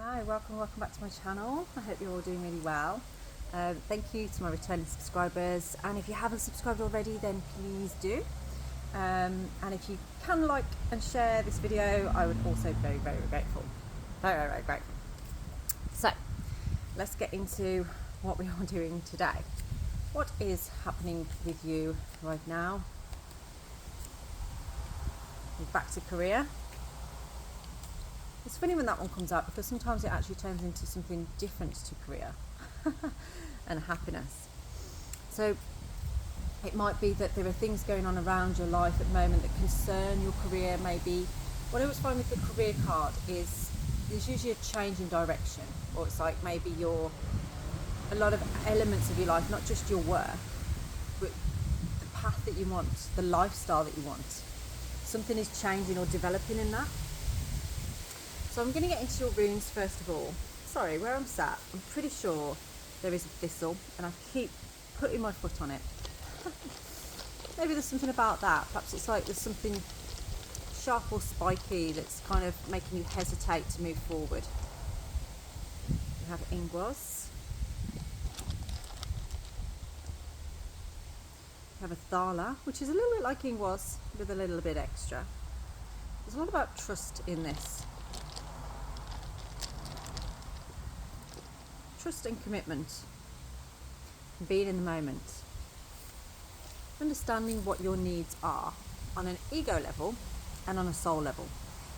Hi, welcome back to my channel. I hope you're all doing really well. Thank you to my returning subscribers, and if you haven't subscribed already, then please do. And if you can like and share this video, I would also be very grateful. Very grateful. So let's get into what we are doing today. What is happening with you right now? You're back to career. It's funny when that one comes out, because sometimes it actually turns into something different to career and happiness. So it might be that there are things going on around your life at the moment that concern your career. Maybe what I always find with the career card is there's usually a change in direction, or it's like maybe a lot of elements of your life, not just your work, but the path that you want, the lifestyle that you want. Something is changing or developing in that. So I'm going to get into your runes first of all. Sorry, where I'm sat, I'm pretty sure there is a thistle, and I keep putting my foot on it. Maybe there's something about that. Perhaps it's like there's something sharp or spiky that's kind of making you hesitate to move forward. We have ingwas. We have a thala, which is a little bit like ingwas with a little bit extra. There's a lot about trust in this. Trust and commitment, being in the moment, understanding what your needs are on an ego level and on a soul level.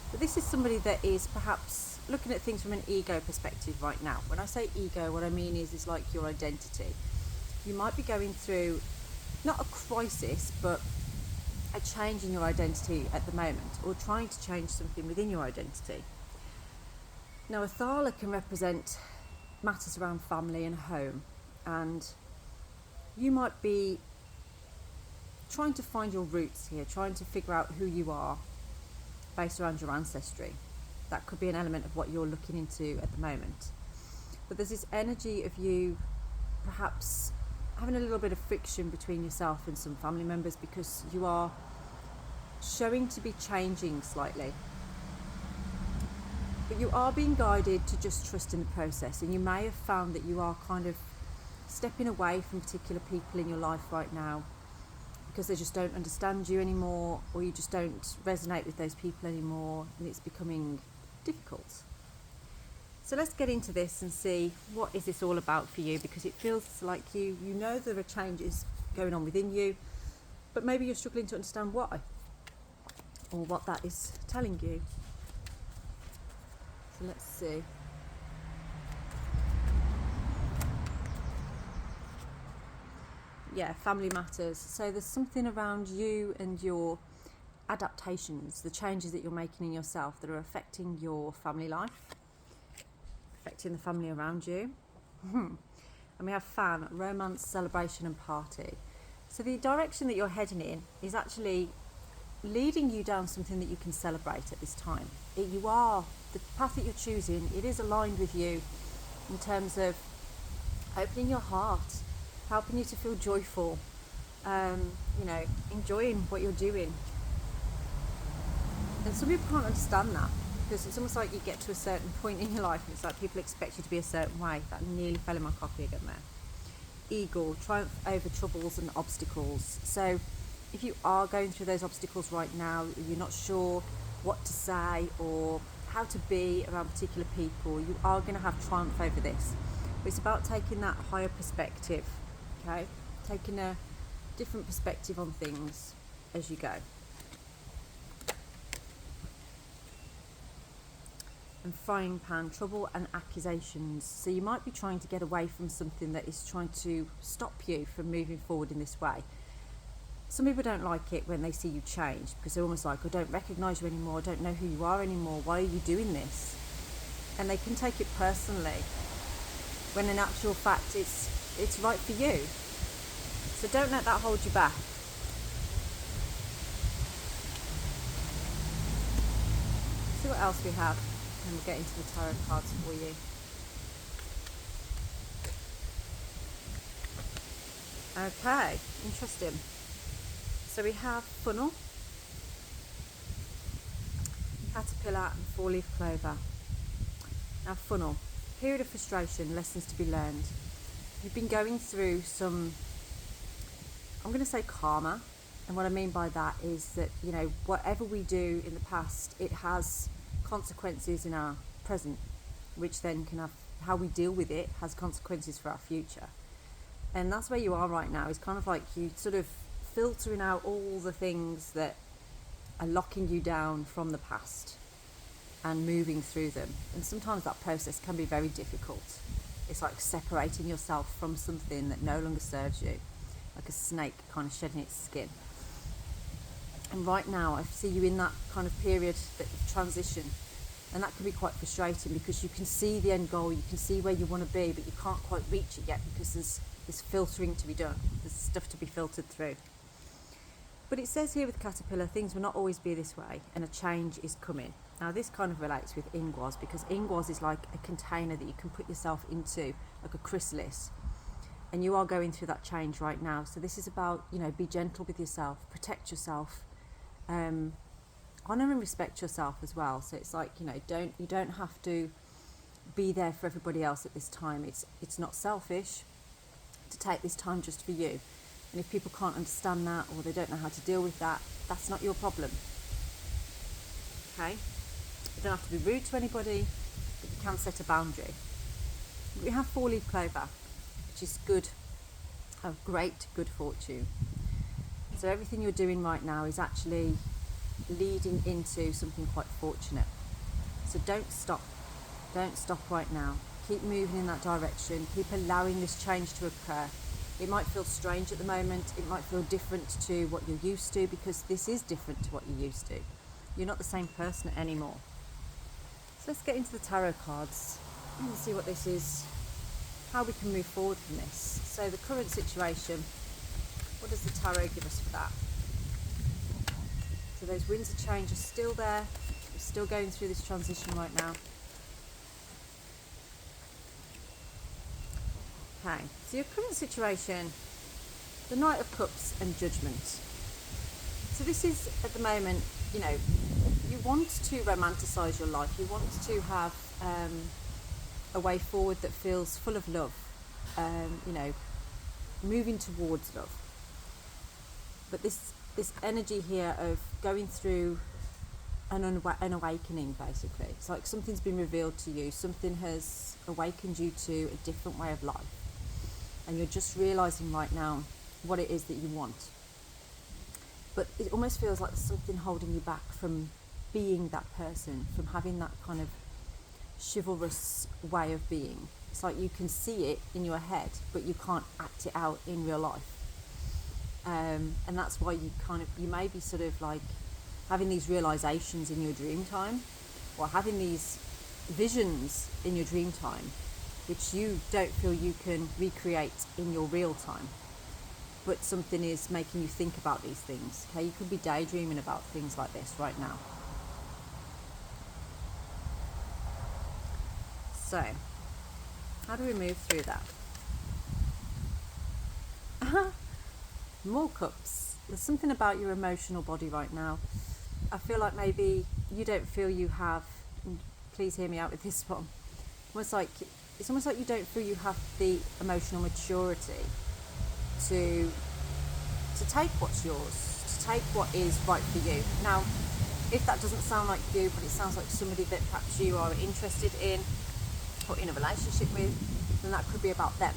But this is somebody that is perhaps looking at things from an ego perspective right now. When I say ego, what I mean is like your identity. You might be going through not a crisis, but a change in your identity at the moment, or trying to change something within your identity. Now, a thala can represent matters around family and home, and you might be trying to find your roots here, trying to figure out who you are based around your ancestry. That could be an element of what you're looking into at the moment. But there's this energy of you perhaps having a little bit of friction between yourself and some family members, because you are showing to be changing slightly. But you are being guided to just trust in the process, and you may have found that you are kind of stepping away from particular people in your life right now because they just don't understand you anymore, or you just don't resonate with those people anymore, and it's becoming difficult. So let's get into this and see what is this all about for you, because it feels like you know there are changes going on within you, but maybe you're struggling to understand why, or what that is telling you. So let's see. Yeah, family matters. So there's something around you and your adaptations, the changes that you're making in yourself that are affecting your family life, affecting the family around you. And we have fan, romance, celebration and party. So the direction that you're heading in is actually leading you down something that you can celebrate at this time. The path that you're choosing, it is aligned with you in terms of opening your heart, helping you to feel joyful, enjoying what you're doing. And some people can't understand that, because it's almost like you get to a certain point in your life and it's like people expect you to be a certain way. That nearly fell in my coffee again there. Eagle, triumph over troubles and obstacles. So if you are going through those obstacles right now, you're not sure what to say or how to be around particular people, you are going to have triumph over this. But it's about taking that higher perspective, okay? Taking a different perspective on things as you go. And frying pan, trouble and accusations. So you might be trying to get away from something that is trying to stop you from moving forward in this way. Some people don't like it when they see you change, because they're almost like, I don't recognise you anymore, I don't know who you are anymore, why are you doing this? And they can take it personally, when in actual fact it's right for you. So don't let that hold you back. See what else we have, and we'll get into the tarot cards for you. Okay, interesting. So we have funnel, caterpillar and four-leaf clover. Now, funnel, period of frustration, lessons to be learned. You've been going through some, I'm going to say karma. And what I mean by that is that, you know, whatever we do in the past, it has consequences in our present, which then can have, how we deal with it has consequences for our future. And that's where you are right now. It's kind of like you sort of filtering out all the things that are locking you down from the past and moving through them. And sometimes that process can be very difficult. It's like separating yourself from something that no longer serves you, like a snake kind of shedding its skin. And right now I see you in that kind of period of transition, and that can be quite frustrating because you can see the end goal, you can see where you want to be, but you can't quite reach it yet because there's filtering to be done, there's stuff to be filtered through. But it says here with Caterpillar, things will not always be this way and a change is coming. Now this kind of relates with ingwas, because ingwas is like a container that you can put yourself into, like a chrysalis, and you are going through that change right now. So this is about, you know, be gentle with yourself, protect yourself, honor and respect yourself as well. So it's like, you know, you don't have to be there for everybody else at this time. It's not selfish to take this time just for you. And if people can't understand that, or they don't know how to deal with that, that's not your problem. Okay? You don't have to be rude to anybody, but you can set a boundary. We have 4-leaf clover, which is good, of great good fortune. So everything you're doing right now is actually leading into something quite fortunate. So don't stop right now. Keep moving in that direction. Keep allowing this change to occur. It might feel strange at the moment. It might feel different to what you're used to, because this is different to what you're used to. You're not the same person anymore. So let's get into the tarot cards and see what this is, how we can move forward from this. So the current situation, what does the tarot give us for that? So those winds of change are still there. We're still going through this transition right now. Okay, so your current situation, the Knight of Cups and Judgment. So this is, at the moment, you know, you want to romanticise your life. You want to have a way forward that feels full of love, you know, moving towards love. But this energy here of going through an awakening, basically. It's like something's been revealed to you, something has awakened you to a different way of life. And you're just realising right now what it is that you want. But it almost feels like there's something holding you back from being that person, from having that kind of chivalrous way of being. It's like you can see it in your head, but you can't act it out in real life. And that's why you may be sort of like having these realizations in your dream time, or having these visions in your dream time, which you don't feel you can recreate in your real time. But something is making you think about these things. Okay, you could be daydreaming about things like this right now. So, how do we move through that? More cups. There's something about your emotional body right now. I feel like maybe you don't feel you have, please hear me out with this one, it's almost like you don't feel you have the emotional maturity to take what's yours, to take what is right for you. Now, if that doesn't sound like you, but it sounds like somebody that perhaps you are interested in or in a relationship with, then that could be about them.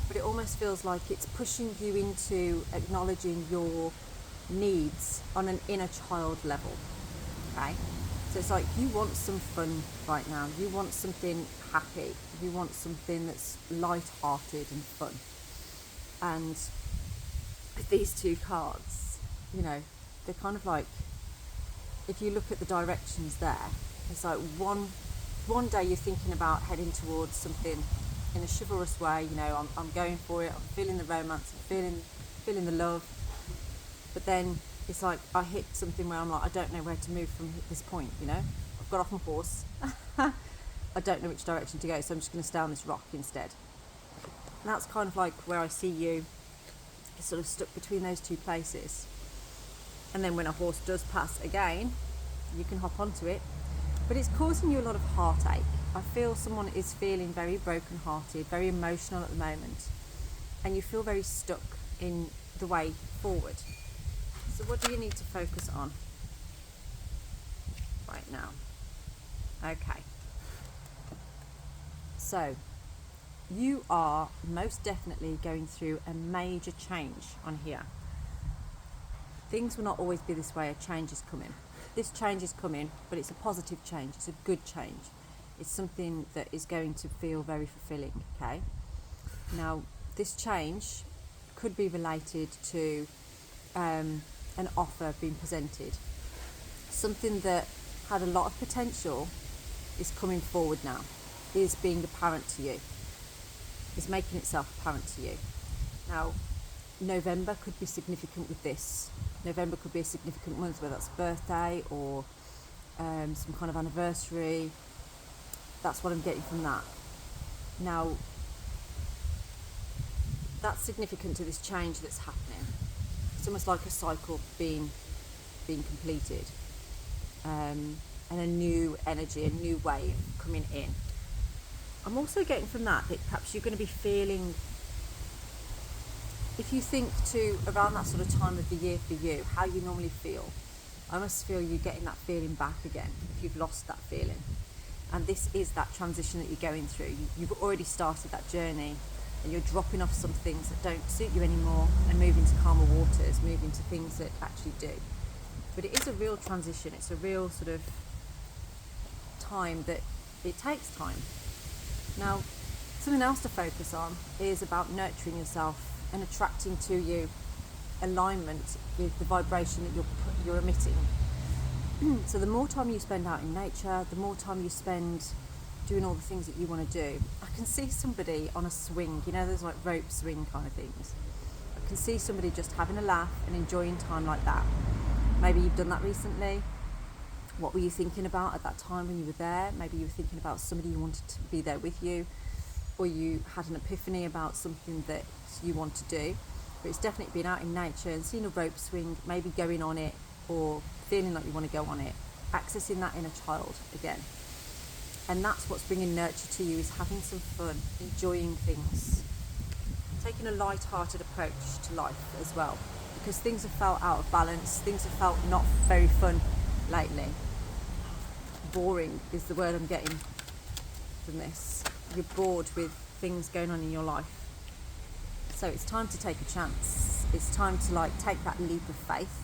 But it almost feels like it's pushing you into acknowledging your needs on an inner child level. Okay? So it's like you want some fun right now. You want something happy. You want something that's light-hearted and fun. And with these two cards, you know, they're kind of like, if you look at the directions there, it's like one day you're thinking about heading towards something in a chivalrous way, you know, I'm going for it, I'm feeling the romance, I'm feeling the love. But then it's like I hit something where I'm like, I don't know where to move from this point, you know. I've got off my horse. I don't know which direction to go, so I'm just going to stay on this rock instead. And that's kind of like where I see you sort of stuck between those two places. And then when a horse does pass again, you can hop onto it. But it's causing you a lot of heartache. I feel someone is feeling very broken-hearted, very emotional at the moment, and you feel very stuck in the way forward. So what do you need to focus on right now? Okay. So you are most definitely going through a major change on here. Things will not always be this way. A change is coming. This change is coming, but it's a positive change. It's a good change. It's something that is going to feel very fulfilling, okay? Now, this change could be related to an offer being presented. Something that had a lot of potential is coming forward now, is being apparent to you, is making itself apparent to you. Now, November could be significant with this. November could be a significant month, whether that's birthday or some kind of anniversary. That's what I'm getting from that. Now, that's significant to this change that's happening. It's almost like a cycle being completed, and a new energy, a new wave coming in. I'm also getting from that perhaps you're going to be feeling, if you think to around that sort of time of the year for you, how you normally feel, I must feel you getting that feeling back again if you've lost that feeling. And this is that transition that you're going through. You've already started that journey, and you're dropping off some things that don't suit you anymore and moving to calmer waters, moving to things that actually do. But it is a real transition. It's a real sort of time that it takes time. Now, something else to focus on is about nurturing yourself and attracting to you alignment with the vibration that you're emitting. So the more time you spend out in nature, the more time you spend doing all the things that you want to do. I can see somebody on a swing, you know, those like rope swing kind of things. I can see somebody just having a laugh and enjoying time like that. Maybe you've done that recently. What were you thinking about at that time when you were there? Maybe you were thinking about somebody you wanted to be there with you, or you had an epiphany about something that you want to do. But it's definitely being out in nature and seeing a rope swing, maybe going on it, or feeling like you want to go on it, accessing that inner child again. And that's what's bringing nurture to you, is having some fun, enjoying things, taking a light-hearted approach to life as well, because things have felt out of balance, things have felt not very fun lately. Boring is the word I'm getting from this. You're bored with things going on in your life. So it's time to take a chance. It's time to take that leap of faith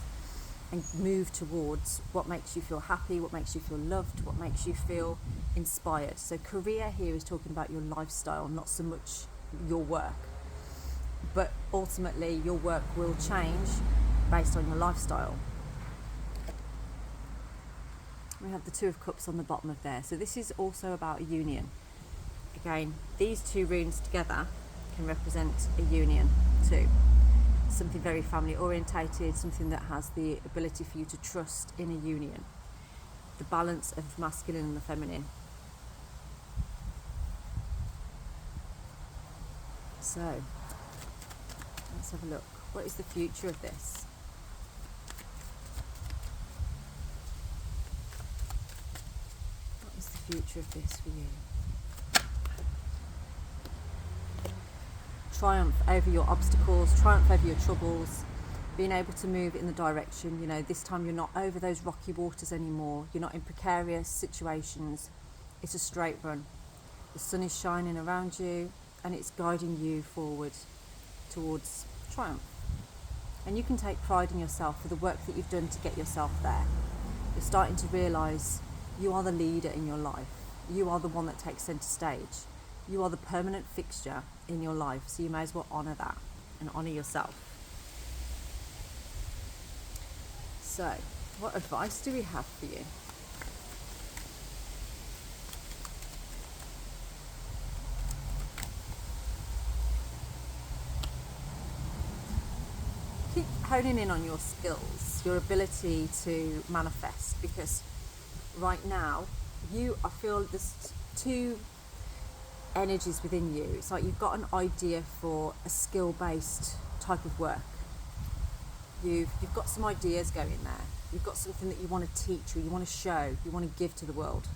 and move towards what makes you feel happy, what makes you feel loved, what makes you feel inspired. So career here is talking about your lifestyle, not so much your work. But ultimately your work will change based on your lifestyle. We have the Two of Cups on the bottom of there. So this is also about a union. Again, these two runes together can represent a union too. Something very family orientated, something that has the ability for you to trust in a union. The balance of masculine and the feminine. So, let's have a look. What is the future of this? What is the future of this for you? Triumph over your obstacles, triumph over your troubles, being able to move in the direction, this time you're not over those rocky waters anymore, you're not in precarious situations, it's a straight run. The sun is shining around you and it's guiding you forward towards triumph. And you can take pride in yourself for the work that you've done to get yourself there. You're starting to realise you are the leader in your life. You are the one that takes centre stage. You are the permanent fixture in your life, so you may as well honour that and honour yourself. So, what advice do we have for you? Keep honing in on your skills, your ability to manifest, because right now I feel there's two energies within you. It's like you've got an idea for a skill-based type of work. You've got some ideas going there. You've got something that you want to teach, or you want to show, you want to give to the world.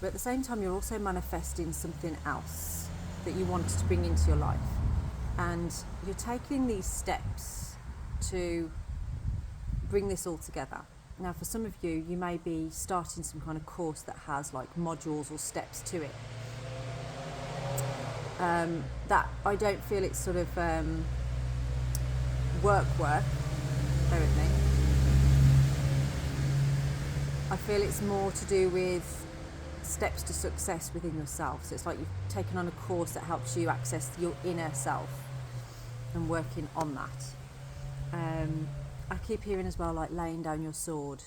But at the same time, you're also manifesting something else that you want to bring into your life. And you're taking these steps to bring this all together. Now, for some of you, you may be starting some kind of course that has like modules or steps to it. That I don't feel it's sort of work. Bear with me. I feel it's more to do with steps to success within yourself. So it's like you've taken on a course that helps you access your inner self and working on that. I keep hearing as well, like laying down your sword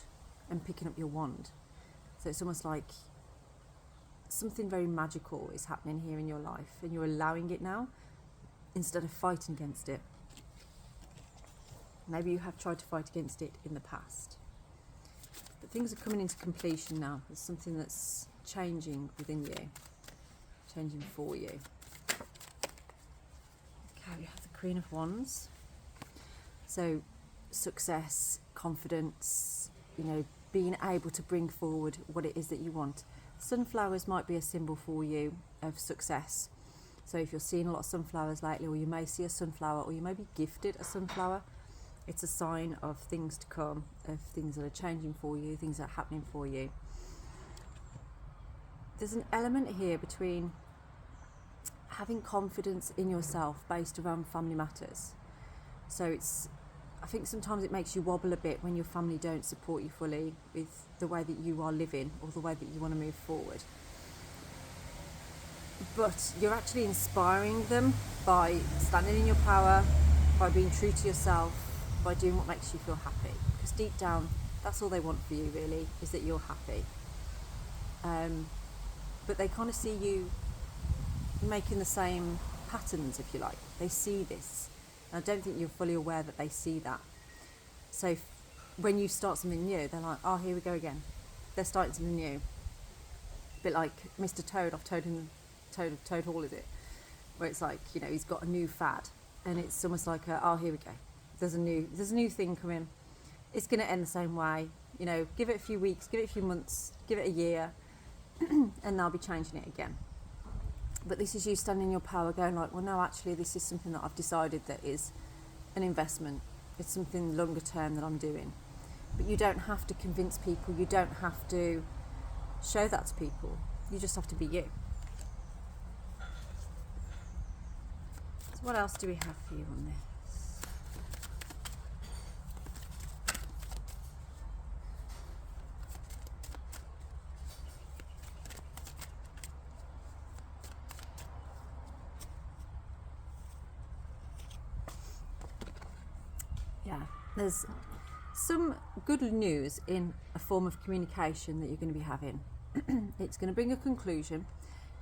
and picking up your wand. So it's almost like something very magical is happening here in your life, and you're allowing it now instead of fighting against it. Maybe you have tried to fight against it in the past. But things are coming into completion now. There's something that's changing within you, changing for you. Okay, we have the Queen of Wands. So success, confidence, being able to bring forward what it is that you want. Sunflowers might be a symbol for you of success. So if you're seeing a lot of sunflowers lately, or you may see a sunflower, or you may be gifted a sunflower, it's a sign of things to come, of things that are changing for you, things that are happening for you. There's an element here between having confidence in yourself based around family matters. So I think sometimes it makes you wobble a bit when your family don't support you fully with the way that you are living or the way that you want to move forward. But you're actually inspiring them by standing in your power, by being true to yourself, by doing what makes you feel happy. Because deep down, that's all they want for you really, is that you're happy. But they kind of see you making the same patterns, if you like. They see this. I don't think you're fully aware that they see that. So when you start something new, they're like, oh, here we go again. They're starting something new. A bit like Mr. Toad off Toad Hall, is it? Where it's like, he's got a new fad. And it's almost like, oh, here we go. There's a new thing coming. It's going to end the same way. Give it a few weeks, give it a few months, give it a year, and they'll be changing it again. But this is you standing in your power going like, well, no, actually, this is something that I've decided that is an investment. It's something longer term that I'm doing. But you don't have to convince people. You don't have to show that to people. You just have to be you. So what else do we have for you on this? There's some good news in a form of communication that you're going to be having. It's going to bring a conclusion.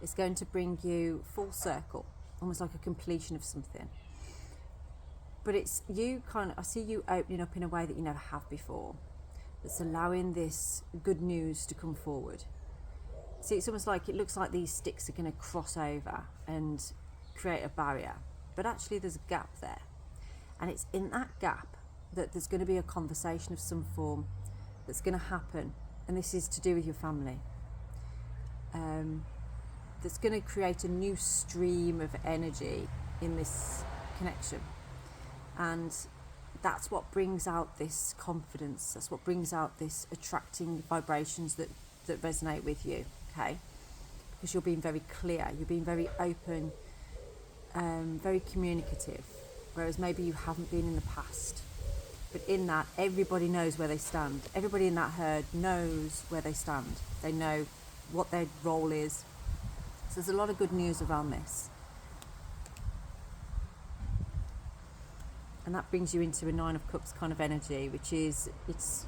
It's going to bring you full circle, almost like a completion of something. But it's you I see you opening up in a way that you never have before. That's allowing this good news to come forward. See, it's almost like it looks like these sticks are going to cross over and create a barrier. But actually there's a gap there. And it's in that gap that there's going to be a conversation of some form that's going to happen, and this is to do with your family, that's going to create a new stream of energy in this connection, and that's what brings out this confidence, that's what brings out this attracting vibrations that resonate with you, okay? Because you're being very clear, you're being very open, very communicative, whereas maybe you haven't been in the past. But in that, everybody knows where they stand. Everybody in that herd knows where they stand. They know what their role is. So there's a lot of good news around this. And that brings you into a 9 of Cups kind of energy, which is, it's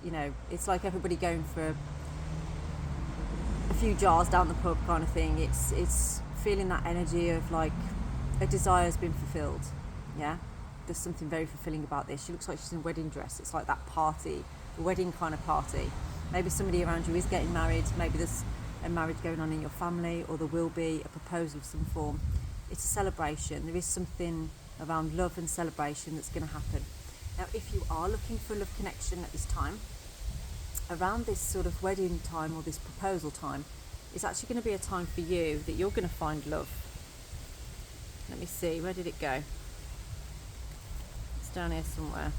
like everybody going for a few jars down the pub kind of thing. It's feeling that energy of like a desire has been fulfilled, yeah? There's something very fulfilling about this. She looks like she's in a wedding dress. It's like that party, a wedding kind of party. Maybe somebody around you is getting married. Maybe there's a marriage going on in your family, or there will be a proposal of some form. It's a celebration. There is something around love and celebration that's going to happen. Now, if you are looking for a love connection at this time, around this sort of wedding time or this proposal time, it's actually going to be a time for you that you're going to find love. Let me see, where did it go? It's down here somewhere.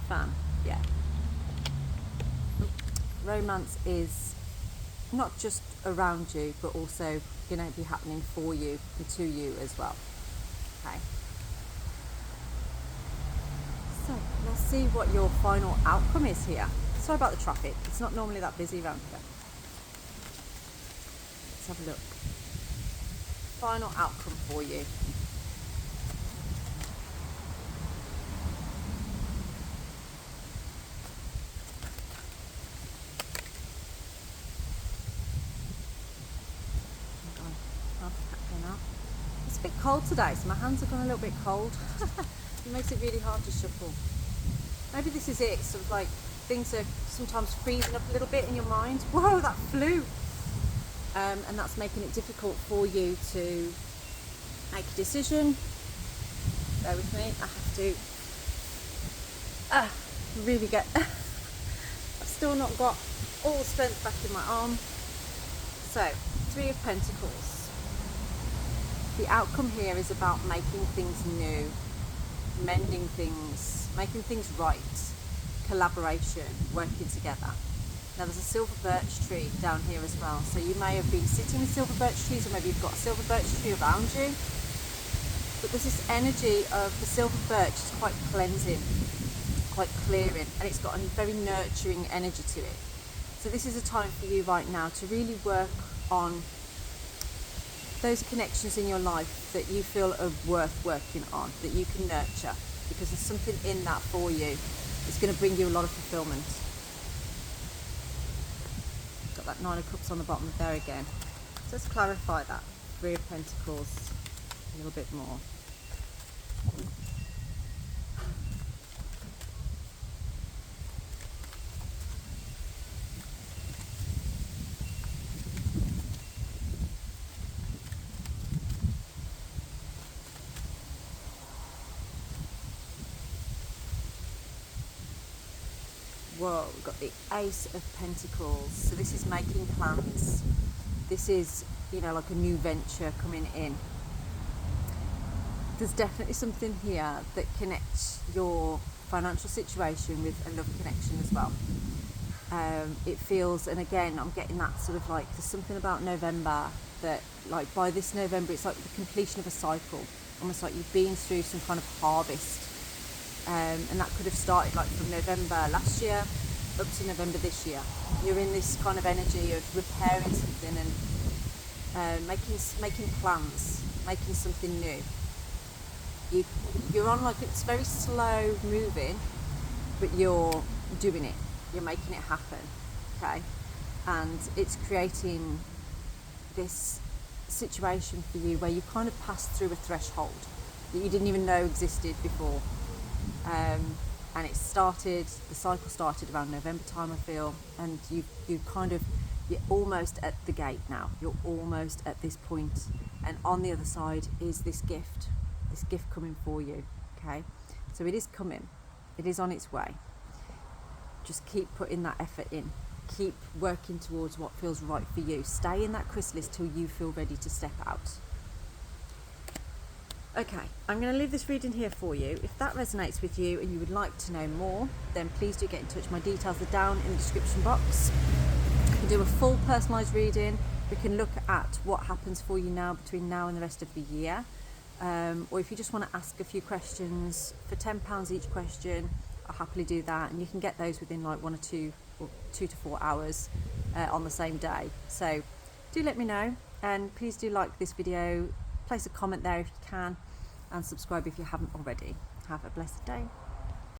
Fan, yeah. Romance is not just around you, but also going to be happening for you and to you as well. Okay. So let's see what your final outcome is here. Sorry about the traffic. It's not normally that busy around here. Let's have a look. Final outcome for you. It's a bit cold today, so my hands have gone a little bit cold. It makes it really hard to shuffle. Maybe this is it. It's sort of like things are sometimes freezing up a little bit in your mind. Whoa, that flew! And that's making it difficult for you to make a decision. Bear with me. I have to really get. I've still not got all the strength back in my arm. So, 3 of Pentacles. The outcome here is about making things new, mending things, making things right, collaboration, working together. Now there's a silver birch tree down here as well, so you may have been sitting with silver birch trees, or maybe you've got a silver birch tree around you, but there's this energy of the silver birch is quite cleansing, quite clearing, and it's got a very nurturing energy to it. So this is a time for you right now to really work on those connections in your life that you feel are worth working on, that you can nurture, because there's something in that for you. It's going to bring you a lot of fulfillment. Got that 9 of Cups on the bottom there again. So let's clarify that. 3 of Pentacles a little bit more. Whoa, we've got the Ace of Pentacles. So this is making plans. This is, you know, like a new venture coming in. There's definitely something here that connects your financial situation with a love connection as well. It feels, and again, I'm getting that sort of like, there's something about November that, like, by this November, it's like the completion of a cycle. Almost like you've been through some kind of harvest. And that could have started like from November last year up to November this year. You're in this kind of energy of repairing something and making plans, making something new. You're on, like, it's very slow moving, but you're doing it. You're making it happen, okay? And it's creating this situation for you where you kind of passed through a threshold that you didn't even know existed before. And it started, the cycle started around November time, I feel, and you're almost at the gate now. You're almost at this point, and on the other side is this gift coming for you, okay? So it is coming, it is on its way. Just keep putting that effort in, keep working towards what feels right for you. Stay in that chrysalis till you feel ready to step out. Okay, I'm going to leave this reading here for you. If that resonates with you and you would like to know more, then please do get in touch. My details are down in the description box. We can do a full personalised reading. We can look at what happens for you now between now and the rest of the year. Or if you just want to ask a few questions for £10 each question, I'll happily do that. And you can get those within like 2 to 4 hours on the same day. So do let me know, and please do like this video. Place a comment there if you can, and subscribe if you haven't already. Have a blessed day.